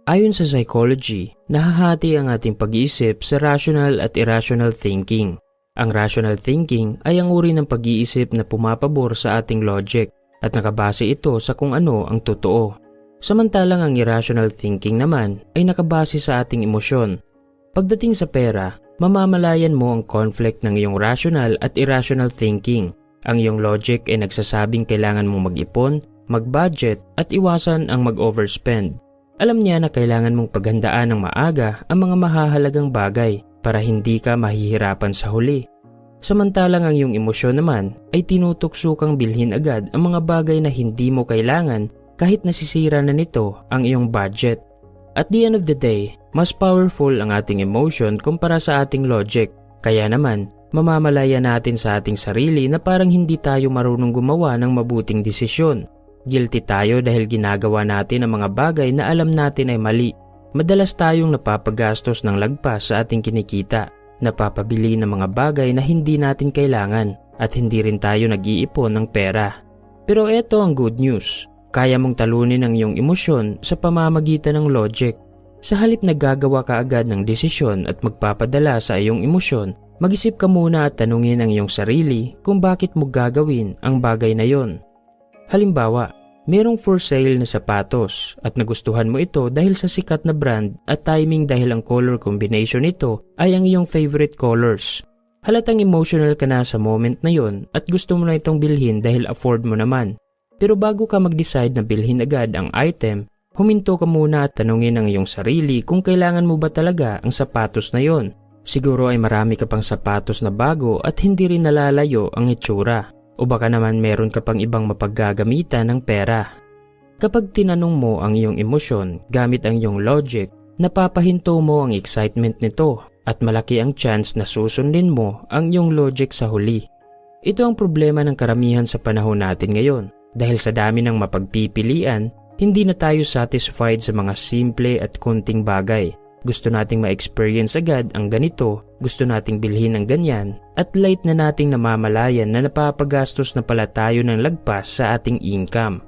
Ayon sa psychology, nahahati ang ating pag-iisip sa rational at irrational thinking. Ang rational thinking ay ang uri ng pag-iisip na pumapabor sa ating logic at nakabase ito sa kung ano ang totoo. Samantalang ang irrational thinking naman ay nakabase sa ating emosyon. Pagdating sa pera, mamamalayan mo ang conflict ng iyong rational at irrational thinking. Ang iyong logic ay nagsasabing kailangan mong mag-ipon, mag-budget at iwasan ang mag-overspend. Alam niya na kailangan mong paghandaan ng maaga ang mga mahahalagang bagay para hindi ka mahihirapan sa huli. Samantalang ang iyong emosyon naman ay tinutukso kang bilhin agad ang mga bagay na hindi mo kailangan kahit nasisira na nito ang iyong budget. At the end of the day, mas powerful ang ating emotion kumpara sa ating logic. Kaya naman, mamamalaya natin sa ating sarili na parang hindi tayo marunong gumawa ng mabuting desisyon. Guilty tayo dahil ginagawa natin ang mga bagay na alam natin ay mali. Madalas tayong napapagastos ng lagpas sa ating kinikita, napapabili ng mga bagay na hindi natin kailangan at hindi rin tayo nag-iipon ng pera. Pero eto ang good news, kaya mong talunin ang iyong emosyon sa pamamagitan ng logic. Sa halip na gagawa ka agad ng desisyon at magpapadala sa iyong emosyon, mag-isip ka muna at tanungin ang iyong sarili kung bakit mo gagawin ang bagay na yon. Halimbawa, merong for sale na sapatos at nagustuhan mo ito dahil sa sikat na brand at timing dahil ang color combination nito ay ang iyong favorite colors. Halatang emotional ka na sa moment na yon at gusto mo na itong bilhin dahil afford mo naman. Pero bago ka mag-decide na bilhin agad ang item, huminto ka muna at tanungin ang iyong sarili kung kailangan mo ba talaga ang sapatos na yon. Siguro ay marami ka pang sapatos na bago at hindi rin nalalayo ang itsura. O baka naman meron ka pang ibang mapaggagamitan ng pera. Kapag tinanong mo ang iyong emosyon gamit ang iyong logic, napapahinto mo ang excitement nito at malaki ang chance na susundin mo ang iyong logic sa huli. Ito ang problema ng karamihan sa panahon natin ngayon. Dahil sa dami ng mapagpipilian, hindi na tayo satisfied sa mga simple at konting bagay. Gusto nating ma-experience agad ang ganito, gusto nating bilhin ng ganyan, at late na nating namamalayan na napapagastos na pala tayo ng lagpas sa ating income.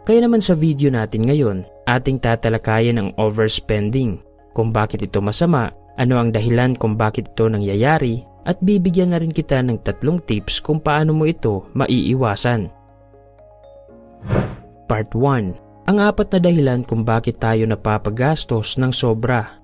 Kaya naman sa video natin ngayon, ating tatalakayin ang overspending, kung bakit ito masama, ano ang dahilan kung bakit ito nangyayari, at bibigyan na rin kita ng 3 tips kung paano mo ito maiiwasan. Part 1. Ang 4 na dahilan kung bakit tayo napapagastos ng sobra.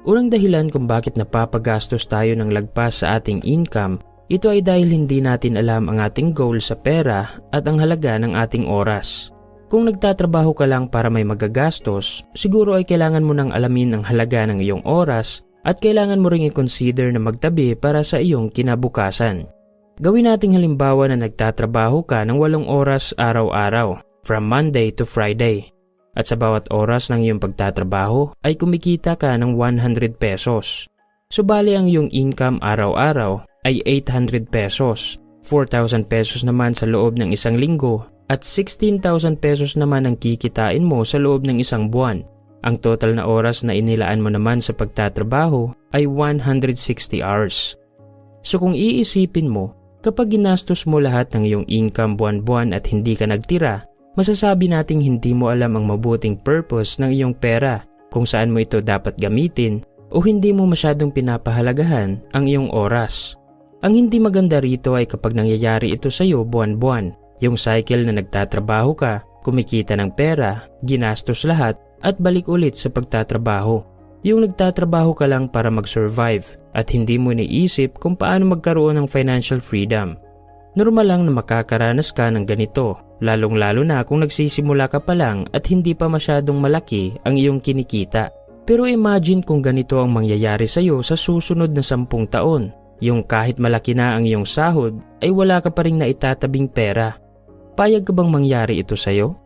Unang dahilan kung bakit napapagastos tayo ng lagpas sa ating income, ito ay dahil hindi natin alam ang ating goal sa pera at ang halaga ng ating oras. Kung nagtatrabaho ka lang para may magagastos, siguro ay kailangan mo nang alamin ang halaga ng iyong oras at kailangan mo ring i-consider na magtabi para sa iyong kinabukasan. Gawin nating halimbawa na nagtatrabaho ka ng 8 oras araw-araw, from Monday to Friday. At sa bawat oras ng iyong pagtatrabaho ay kumikita ka ng 100 pesos. Subali ang iyong income araw-araw ay 800 pesos, 4,000 pesos naman sa loob ng 1 linggo at 16,000 pesos naman ang kikitain mo sa loob ng 1 buwan. Ang total na oras na inilaan mo naman sa pagtatrabaho ay 160 hours. So kung iisipin mo, kapag ginastos mo lahat ng iyong income buwan-buwan at hindi ka nagtira, masasabi nating hindi mo alam ang mabuting purpose ng iyong pera, kung saan mo ito dapat gamitin o hindi mo masyadong pinapahalagahan ang iyong oras. Ang hindi maganda rito ay kapag nangyayari ito sa iyo buwan-buwan, yung cycle na nagtatrabaho ka, kumikita ng pera, ginastos lahat at balik ulit sa pagtatrabaho. Yung nagtatrabaho ka lang para mag-survive at hindi mo iniisip kung paano magkaroon ng financial freedom. Normal lang na makakaranas ka ng ganito, lalong-lalo na kung nagsisimula ka pa lang at hindi pa masyadong malaki ang iyong kinikita. Pero imagine kung ganito ang mangyayari sa iyo sa susunod na 10 taon. Yung kahit malaki na ang iyong sahod ay wala ka pa ring naitatabing pera. Payag ka bang mangyari ito sa iyo?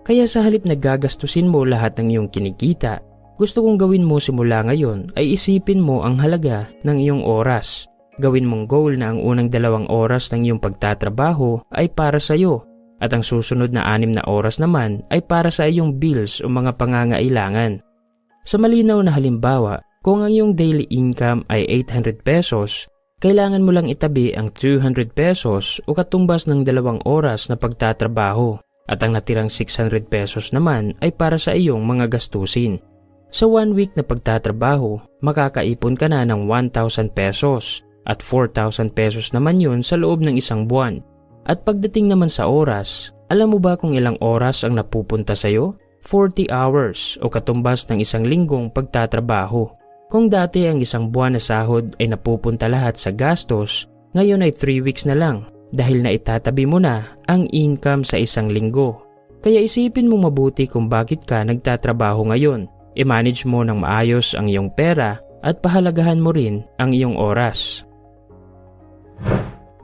Kaya sa halip na gagastusin mo lahat ng iyong kinikita, gusto kong gawin mo simula ngayon ay isipin mo ang halaga ng iyong oras. Gawin mong goal na ang unang 2 oras ng iyong pagtatrabaho ay para sa iyo at ang susunod na 6 na oras naman ay para sa iyong bills o mga pangangailangan. Sa malinaw na halimbawa, kung ang iyong daily income ay 800 pesos, kailangan mo lang itabi ang 200 pesos o katumbas ng 2 oras na pagtatrabaho at ang natirang 600 pesos naman ay para sa iyong mga gastusin. Sa 1 week na pagtatrabaho, makakaipon ka na ng 1,000 pesos at 4,000 pesos naman yun sa loob ng isang buwan. At pagdating naman sa oras, alam mo ba kung ilang oras ang napupunta sa'yo? 40 hours o katumbas ng isang linggong pagtatrabaho. Kung dati ang isang buwan na sahod ay napupunta lahat sa gastos, ngayon ay 3 weeks na lang dahil na itatabi mo na ang income sa isang linggo. Kaya isipin mo mabuti kung bakit ka nagtatrabaho ngayon. I-manage mo ng maayos ang iyong pera at pahalagahan mo rin ang iyong oras.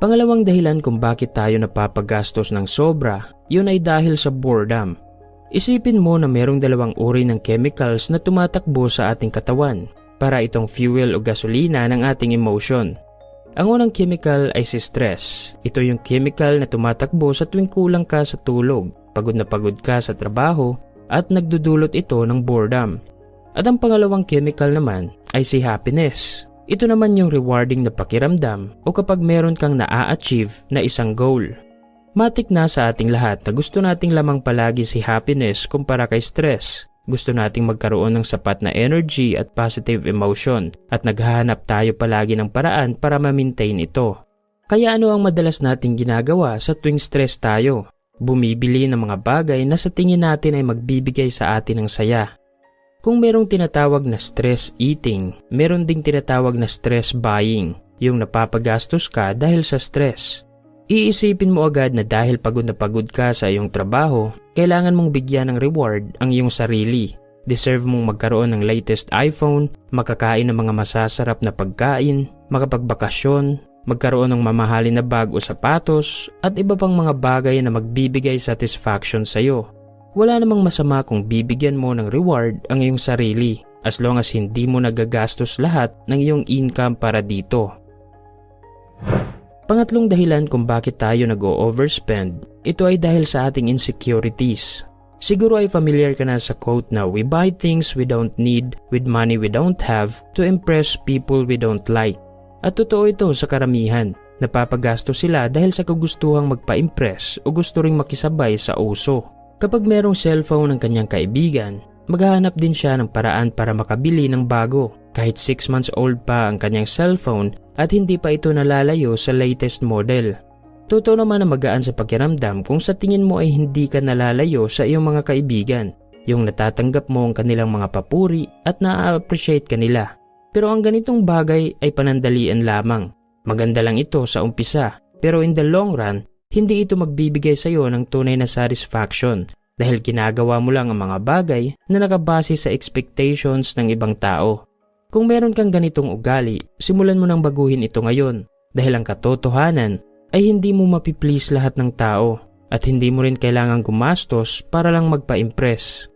Pangalawang dahilan kung bakit tayo napapagastos ng sobra, yun ay dahil sa boredom. Isipin mo na merong dalawang uri ng chemicals na tumatakbo sa ating katawan para itong fuel o gasolina ng ating emotion. Ang unang chemical ay si stress. Ito yung chemical na tumatakbo sa tuwing kulang ka sa tulog, pagod na pagod ka sa trabaho at nagdudulot ito ng boredom. At ang pangalawang chemical naman ay si happiness. Ito naman yung rewarding na pakiramdam o kapag meron kang naa-achieve na isang goal. Matik na sa ating lahat na gusto nating lamang palagi si happiness kumpara kay stress. Gusto nating magkaroon ng sapat na energy at positive emotion at naghahanap tayo palagi ng paraan para ma-maintain ito. Kaya ano ang madalas nating ginagawa sa tuwing stress tayo? Bumibili ng mga bagay na sa tingin natin ay magbibigay sa atin ng saya. Kung merong tinatawag na stress eating, meron ding tinatawag na stress buying, yung napapagastos ka dahil sa stress. Iisipin mo agad na dahil pagod na pagod ka sa iyong trabaho, kailangan mong bigyan ng reward ang iyong sarili. Deserve mong magkaroon ng latest iPhone, makakain ng mga masasarap na pagkain, makapagbakasyon, magkaroon ng mamahalin na bag o sapatos, at iba pang mga bagay na magbibigay satisfaction sa iyo. Wala namang masama kung bibigyan mo ng reward ang iyong sarili as long as hindi mo nagagastos lahat ng iyong income para dito. Pangatlong dahilan kung bakit tayo nag-o-overspend, ito ay dahil sa ating insecurities. Siguro ay familiar ka na sa quote na we buy things we don't need with money we don't have to impress people we don't like. At totoo ito sa karamihan. Napapagastos sila dahil sa kagustuhang magpa-impress o gusto ring makisabay sa uso. Kapag merong cellphone ng kanyang kaibigan, maghahanap din siya ng paraan para makabili ng bago kahit 6 months old pa ang kanyang cellphone at hindi pa ito nalalayo sa latest model. Totoo naman na magaan sa pakiramdam kung sa tingin mo ay hindi ka nalalayo sa iyong mga kaibigan, yung natatanggap mo ang kanilang mga papuri at na-appreciate ka nila. Pero ang ganitong bagay ay panandalian lamang. Maganda lang ito sa umpisa, pero in the long run, hindi ito magbibigay sa iyo ng tunay na satisfaction dahil ginagawa mo lang ang mga bagay na nakabase sa expectations ng ibang tao. Kung meron kang ganitong ugali, simulan mo nang baguhin ito ngayon dahil ang katotohanan ay hindi mo mapiplease lahat ng tao at hindi mo rin kailangang gumastos para lang magpa-impress.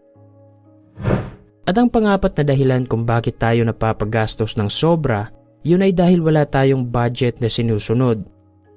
At ang pangapat na dahilan kung bakit tayo napapagastos ng sobra, yun ay dahil wala tayong budget na sinusunod.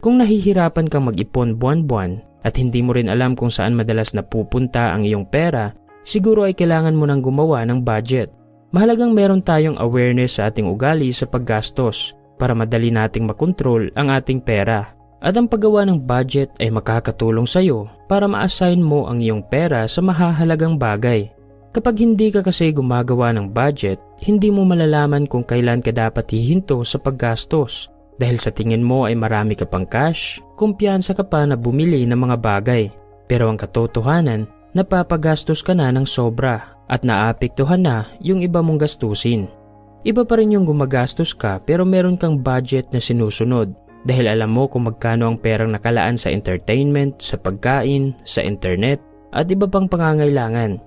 Kung nahihirapan kang mag-ipon buwan-buwan at hindi mo rin alam kung saan madalas napupunta ang iyong pera, siguro ay kailangan mo nang gumawa ng budget. Mahalagang meron tayong awareness sa ating ugali sa paggastos para madali nating makontrol ang ating pera. At ang paggawa ng budget ay makakatulong sa iyo para ma-assign mo ang iyong pera sa mahahalagang bagay. Kapag hindi ka kasi gumagawa ng budget, hindi mo malalaman kung kailan ka dapat hihinto sa paggastos. Dahil sa tingin mo ay marami ka pang cash, kumpiyansa ka pa na bumili ng mga bagay. Pero ang katotohanan, napapagastos ka na ng sobra at naapektuhan na yung iba mong gastusin. Iba pa rin yung gumagastos ka pero meron kang budget na sinusunod dahil alam mo kung magkano ang perang nakalaan sa entertainment, sa pagkain, sa internet at iba pang pangangailangan.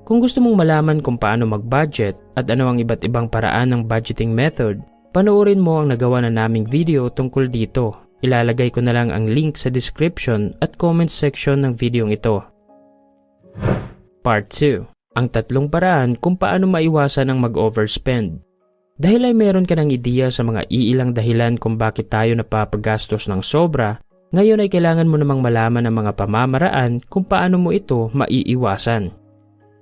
Kung gusto mong malaman kung paano mag-budget at ano ang iba't ibang paraan ng budgeting method, panoorin mo ang nagawa na naming video tungkol dito. Ilalagay ko na lang ang link sa description at comment section ng videong ito. Part 2. Ang tatlong paraan kung paano maiwasan ang mag-overspend. Dahil ay meron ka ng ideya sa mga iilang dahilan kung bakit tayo napapagastos ng sobra, ngayon ay kailangan mo namang malaman ang mga pamamaraan kung paano mo ito maiiwasan.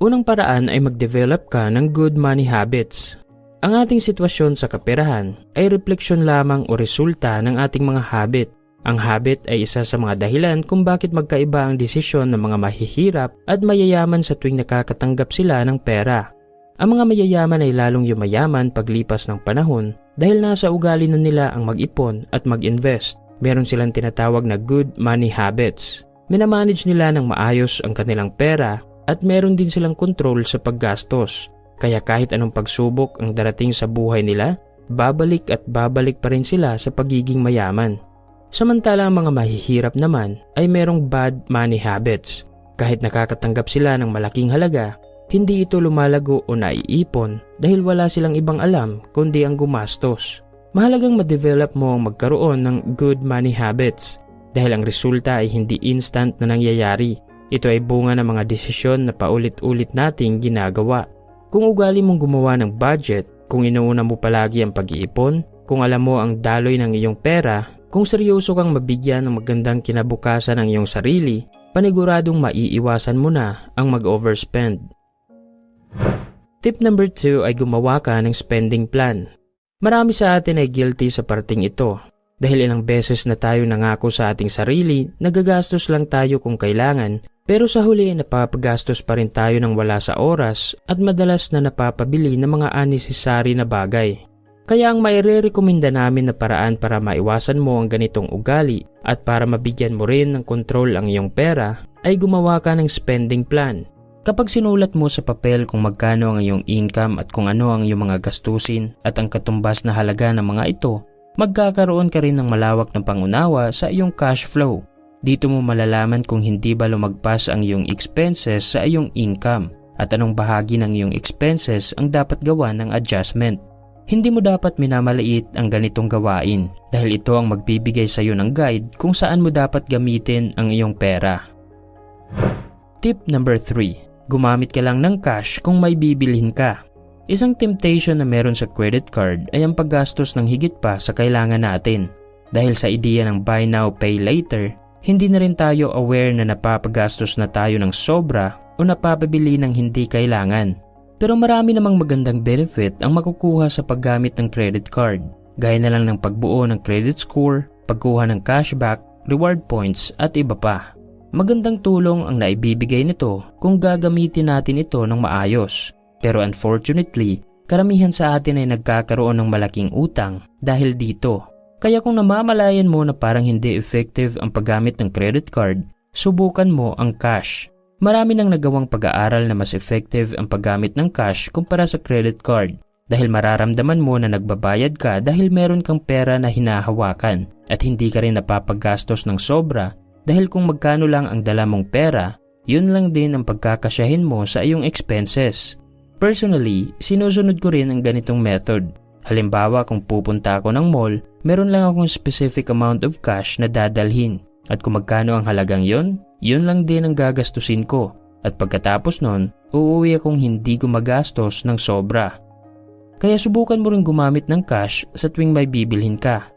Unang paraan ay mag-develop ka ng good money habits. Ang ating sitwasyon sa kaperahan ay refleksyon lamang o resulta ng ating mga habit. Ang habit ay isa sa mga dahilan kung bakit magkaiba ang desisyon ng mga mahihirap at mayayaman sa tuwing nakakatanggap sila ng pera. Ang mga mayayaman ay lalong yumayaman paglipas ng panahon dahil nasa ugali na nila ang mag-ipon at mag-invest. Meron silang tinatawag na good money habits. Minamanage nila ng maayos ang kanilang pera at meron din silang control sa paggastos. Kaya kahit anong pagsubok ang darating sa buhay nila, babalik at babalik pa rin sila sa pagiging mayaman. Samantala ang mga mahihirap naman ay merong bad money habits. Kahit nakakatanggap sila ng malaking halaga, hindi ito lumalago o naiipon dahil wala silang ibang alam kundi ang gumastos. Mahalagang ma-develop mo ang magkaroon ng good money habits dahil ang resulta ay hindi instant na nangyayari. Ito ay bunga ng mga desisyon na paulit-ulit nating ginagawa. Kung ugali mong gumawa ng budget, kung inuuna mo palagi ang pag-iipon, kung alam mo ang daloy ng iyong pera, kung seryoso kang mabigyan ng magandang kinabukasan ng iyong sarili, paniguradong maiiwasan mo na ang mag-overspend. Tip number 2 ay gumawa ka ng spending plan. Marami sa atin ay guilty sa parting ito dahil ilang beses na tayo nangako sa ating sarili, nagagastos lang tayo kung kailangan, pero sa huli napapagastos pa rin tayo ng wala sa oras at madalas na napapabili ng mga unnecessary na bagay. Kaya ang maire-recommenda namin na paraan para maiwasan mo ang ganitong ugali at para mabigyan mo rin ng kontrol ang iyong pera ay gumawa ka ng spending plan. Kapag sinulat mo sa papel kung magkano ang iyong income at kung ano ang iyong mga gastusin at ang katumbas na halaga ng mga ito, magkakaroon ka rin ng malawak na pangunawa sa iyong cash flow. Dito mo malalaman kung hindi ba lumagpas ang iyong expenses sa iyong income at anong bahagi ng iyong expenses ang dapat gawa ng adjustment. Hindi mo dapat minamaliit ang ganitong gawain dahil ito ang magbibigay sa iyo ng guide kung saan mo dapat gamitin ang iyong pera. Tip number 3. Gumamit ka lang ng cash kung may bibilhin ka. Isang temptation na meron sa credit card ay ang paggastos ng higit pa sa kailangan natin. Dahil sa ideya ng buy now, pay later, hindi na rin tayo aware na napapagastos na tayo ng sobra o napapabili ng hindi kailangan. Pero marami namang magandang benefit ang makukuha sa paggamit ng credit card. Gaya na lang ng pagbuo ng credit score, pagkuha ng cashback, reward points at iba pa. Magandang tulong ang naibibigay nito kung gagamitin natin ito ng maayos. Pero unfortunately, karamihan sa atin ay nagkakaroon ng malaking utang dahil dito. Kaya kung namamalayan mo na parang hindi effective ang paggamit ng credit card, subukan mo ang cash. Marami nang nagawang pag-aaral na mas effective ang paggamit ng cash kumpara sa credit card dahil mararamdaman mo na nagbabayad ka dahil meron kang pera na hinahawakan at hindi ka rin napapagastos ng sobra dahil kung magkano lang ang dala mong pera, yun lang din ang pagkakasyahin mo sa iyong expenses. Personally, sinusunod ko rin ang ganitong method. Halimbawa kung pupunta ako ng mall, meron lang akong specific amount of cash na dadalhin. At kung magkano ang halagang yun lang din ang gagastusin ko. At pagkatapos nun, uuwi akong hindi gumagastos ng sobra. Kaya subukan mo rin gumamit ng cash sa tuwing may bibilhin ka.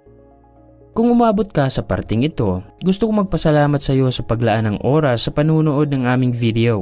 Kung umabot ka sa parting ito, gusto kong magpasalamat sa iyo sa paglaan ng oras sa panunood ng aming video.